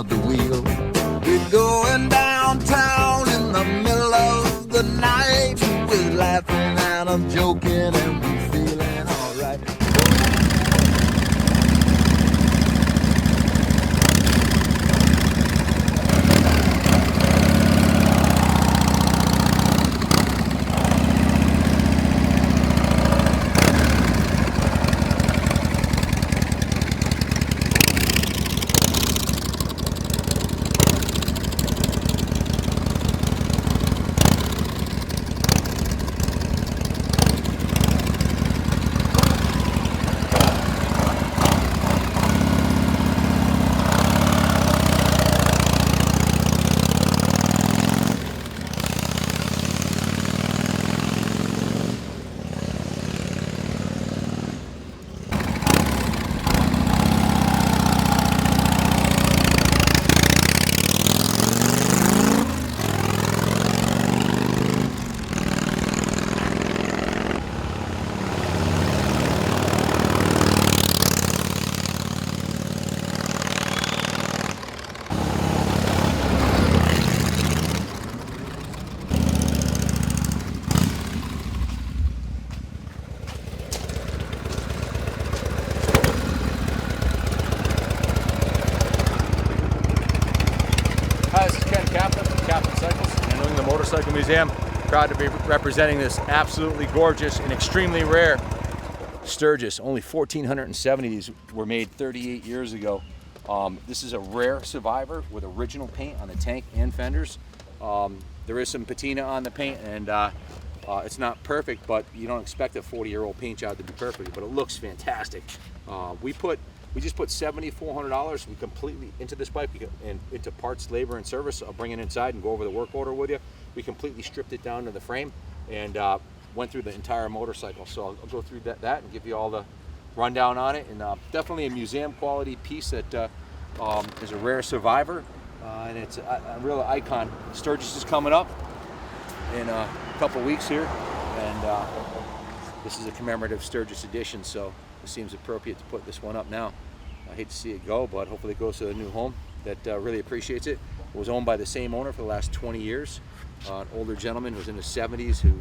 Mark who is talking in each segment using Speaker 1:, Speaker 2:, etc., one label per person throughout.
Speaker 1: behind the wheel. We're going downtown in the middle of the night. We're laughing and I'm joking and we're feeling alright.
Speaker 2: Hi, this is Kaplan from Kaplan Cycles and New England Motorcycle Museum. Proud to be representing this absolutely gorgeous and extremely rare Sturgis. Only 1,470 of these were made 38 years ago. This is a rare survivor with original paint on the tank and fenders. There is some patina on the paint, and it's not perfect, but you don't expect a 40-year-old paint job to be perfect, but it looks fantastic. We just put $7,400 completely into this bike and into parts, labor, and service. I'll bring it inside and go over the work order with you. We completely stripped it down to the frame and went through the entire motorcycle. So I'll go through that and give you all the rundown on it. And definitely a museum quality piece that is a rare survivor, and it's a real icon. Sturgis is coming up in a couple weeks here, and this is a commemorative Sturgis edition, so it seems appropriate to put this one up now. I hate to see it go, but hopefully it goes to a new home that really appreciates it. It was owned by the same owner for the last 20 years, an older gentleman who was in his 70s who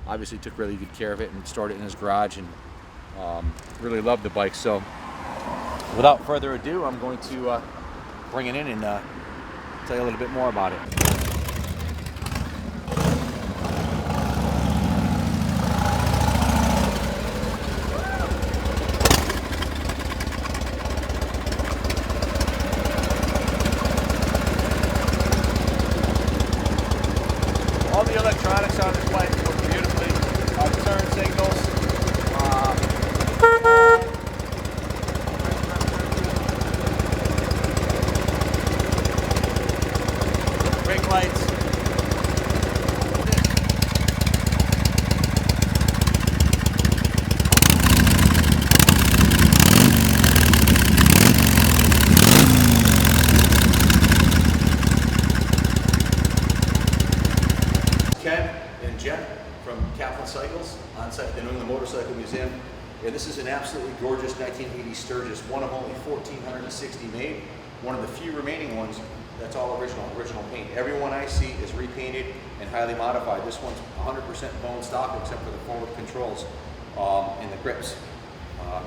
Speaker 2: obviously took really good care of it and stored it in his garage, and really loved the bike. So without further ado, I'm going to bring it in and tell you a little bit more about it. All the electronics on this bike work beautifully. Turn signals, brake lights. Ken and Jen from Kaplan Cycles on site at the New England Motorcycle Museum. Yeah, this is an absolutely gorgeous 1980 Sturgis, one of only 1,460 made, one of the few remaining ones that's all original paint. Every one I see is repainted and highly modified. This one's 100% bone stock except for the forward controls and the grips.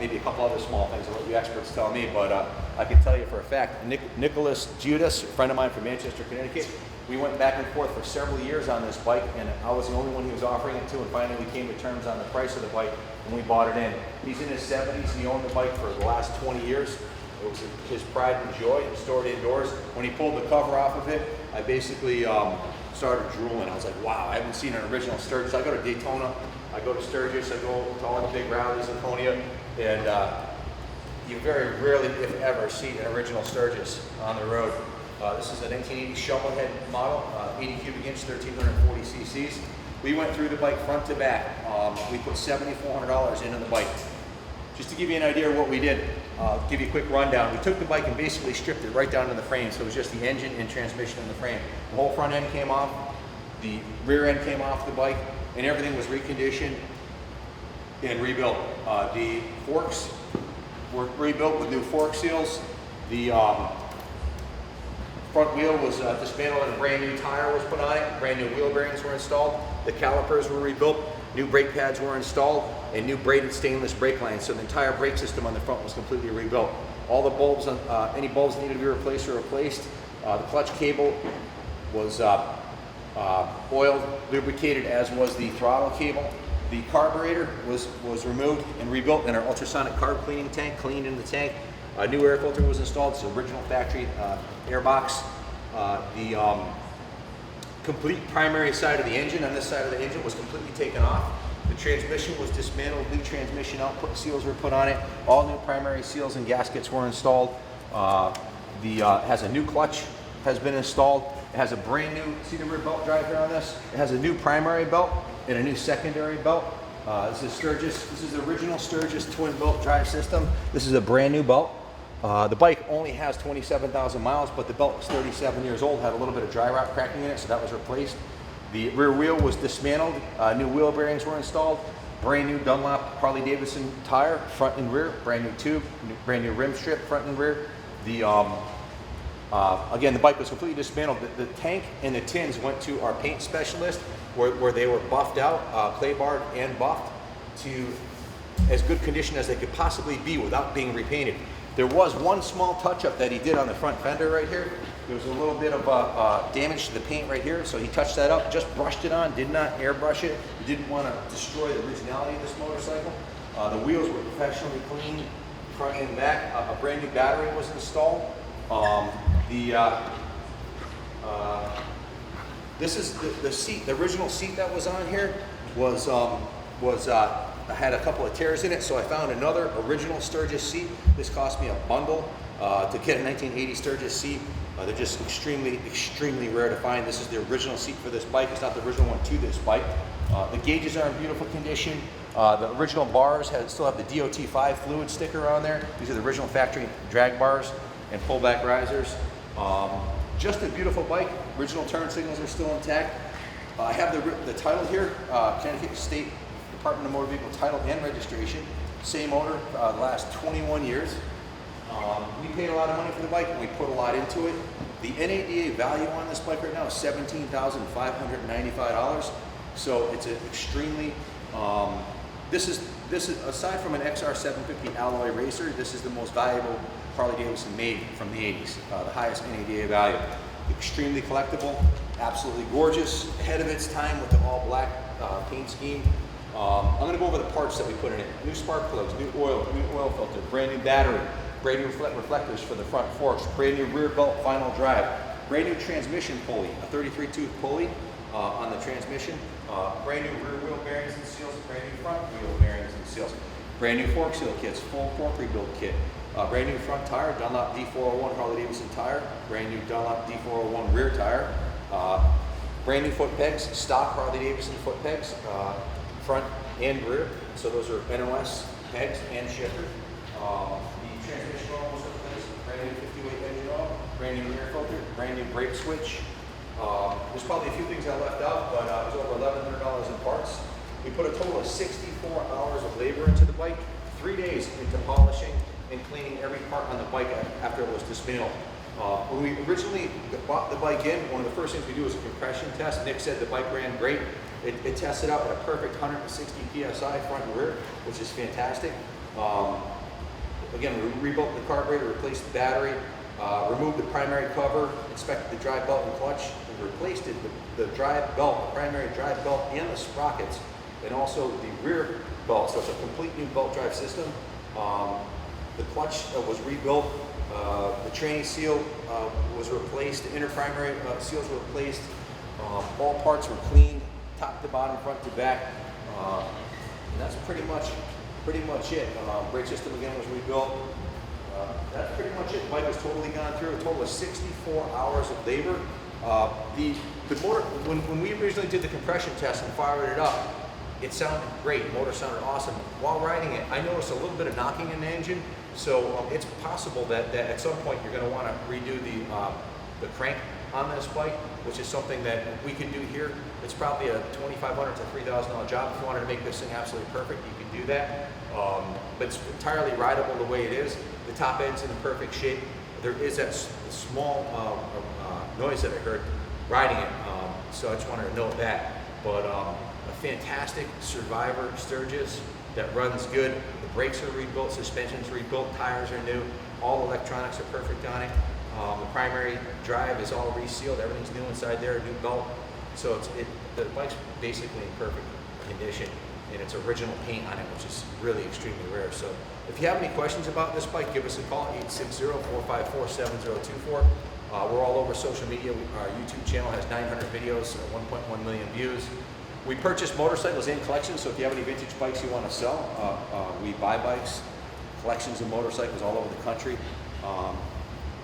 Speaker 2: Maybe a couple other small things, I'll let you experts tell me, but I can tell you for a fact, Nicholas Judas, a friend of mine from Manchester, Connecticut, we went back and forth for several years on this bike, and I was the only one he was offering it to, and finally we came to terms on the price of the bike, and we bought it in. He's in his 70s, he owned the bike for the last 20 years. It was his pride and joy, stored indoors. When he pulled the cover off of it, I basically started drooling. I was like, wow, I haven't seen an original Sturgis. I go to Daytona, I go to Sturgis, I go to all the big rallies in Laconia, and you very rarely, if ever, see an original Sturgis on the road. This is a 1980 shovelhead model, 80 cubic inch, 1,340 cc's. We went through the bike front to back. We put $7,400 into the bike. Just to give you an idea of what we did, give you a quick rundown. We took the bike and basically stripped it right down to the frame, so it was just the engine and transmission in the frame. The whole front end came off, the rear end came off the bike, and everything was reconditioned and rebuilt. The forks were rebuilt with new fork seals. The front wheel was dismantled and a brand new tire was put on it. Brand new wheel bearings were installed. The calipers were rebuilt. New brake pads were installed and new braided stainless brake lines. So the entire brake system on the front was completely rebuilt. All the bulbs, any bulbs that needed to be replaced were replaced. The clutch cable was oiled, lubricated, as was the throttle cable. The carburetor was removed and rebuilt, and our ultrasonic carb cleaning tank cleaned in the tank. A new air filter was installed. It's the original factory air box. The complete primary side of the engine, on this side of the engine, was completely taken off. The transmission was dismantled. New transmission output seals were put on it. All new primary seals and gaskets were installed. Has a new clutch has been installed. It has a brand new, see the rear belt drive here on this? It has a new primary belt and a new secondary belt. This is Sturgis. This is the original Sturgis twin belt drive system. This is a brand new belt. The bike only has 27,000 miles, but the belt was 37 years old, had a little bit of dry rot cracking in it, so that was replaced. The rear wheel was dismantled. New wheel bearings were installed. Brand new Dunlop Harley Davidson tire, front and rear. Brand new tube, brand new rim strip, front and rear. Again, the bike was completely dismantled. The tank and the tins went to our paint specialist where they were buffed out, clay barred and buffed to as good condition as they could possibly be without being repainted. There was one small touch-up that he did on the front fender right here. There was a little bit of damage to the paint right here, so he touched that up, just brushed it on, did not airbrush it. He didn't want to destroy the originality of this motorcycle. The wheels were professionally cleaned, front and back. A brand new battery was installed. This is the seat. The original seat that was on here had a couple of tears in it, so I found another original Sturgis seat. This cost me a bundle to get a 1980 Sturgis seat. They're just extremely rare to find. This is the original seat for this bike. It's not the original one to this bike. The gauges are in beautiful condition. The original bars still have the DOT5 fluid sticker on there. These are the original factory drag bars and pullback risers. Just a beautiful bike. Original turn signals are still intact. I have the title here, Connecticut State Department of Motor Vehicle title and registration. Same owner, the last 21 years. We paid a lot of money for the bike and we put a lot into it. The NADA value on this bike right now is $17,595. So it's an extremely, this is aside from an XR750 alloy racer, this is the most valuable Harley Davidson made from the 80s, the highest NADA value. Extremely collectible, absolutely gorgeous, ahead of its time with the all black paint scheme. I'm going to go over the parts that we put in it. New spark plugs, new oil filter, brand new battery, brand new reflectors for the front forks, brand new rear belt final drive, brand new transmission pulley, a 33-tooth pulley on the transmission, brand new rear wheel bearings and seals, brand new front wheel bearings and seals, brand new fork seal kits, full fork rebuild kit, brand new front tire, Dunlop D401 Harley Davidson tire, brand new Dunlop D401 rear tire, brand new foot pegs, stock Harley Davidson foot pegs, front and rear, so those are NOS pegs and shifter. The transmission oil was replaced, brand new 50-weight engine oil, brand new air filter, brand new brake switch. There's probably a few things I left out, but it was over $1,100 in parts. We put a total of 64 hours of labor into the bike, 3 days into polishing and cleaning every part on the bike after it was dismantled. When we originally bought the bike in, one of the first things we do is a compression test. Nick said the bike ran great. It tested out at a perfect 160 PSI front and rear, which is fantastic. Again, we rebuilt the carburetor, replaced the battery, removed the primary cover, inspected the drive belt and clutch, and replaced it with the drive belt, the primary drive belt and the sprockets, and also the rear belt. So it's a complete new belt drive system. The clutch was rebuilt. The tranny seal was replaced. The inner primary seals were replaced. All parts were cleaned, top to bottom, front to back. And that's pretty much it. Brake system again was rebuilt. That's pretty much it. The bike was totally gone through. A total of 64 hours of labor. The motor, when we originally did the compression test and fired it up, it sounded great. The motor sounded awesome. While riding it, I noticed a little bit of knocking in the engine. So it's possible that at some point you're going to want to redo the crank on this bike, which is something that we can do here. It's probably a $2,500 to $3,000 job. If you wanted to make this thing absolutely perfect, you can do that. But it's entirely rideable the way it is. The top end's in perfect shape. There is that small noise that I heard riding it. So I just wanted to note that. But a fantastic Survivor Sturgis that runs good. The brakes are rebuilt, suspension's rebuilt, tires are new, all electronics are perfect on it. The primary drive is all resealed, everything's new inside there, new belt. So the bike's basically in perfect condition, and it's original paint on it, which is really extremely rare. So if you have any questions about this bike, give us a call, 860-454-7024. We're all over social media. Our YouTube channel has 900 videos, 1.1 million views. We purchase motorcycles and collections, so if you have any vintage bikes you want to sell, we buy bikes, collections of motorcycles all over the country.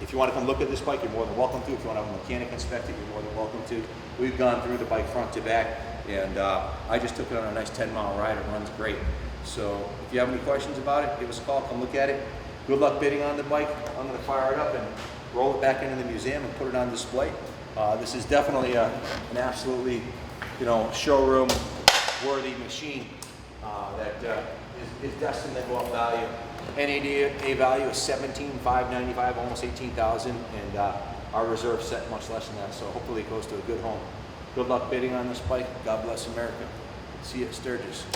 Speaker 2: If you want to come look at this bike, you're more than welcome to. If you want to have a mechanic inspect it, you're more than welcome to. We've gone through the bike front to back, and I just took it on a nice 10-mile ride. It runs great. So if you have any questions about it, give us a call, come look at it. Good luck bidding on the bike. I'm going to fire it up and roll it back into the museum and put it on display. This is definitely an absolutely, showroom worthy machine that is destined to go up value. NADA value is $17,595, almost $18,000, and our reserve set much less than that. So hopefully it goes to a good home. Good luck bidding on this bike. God bless America. See you at Sturgis.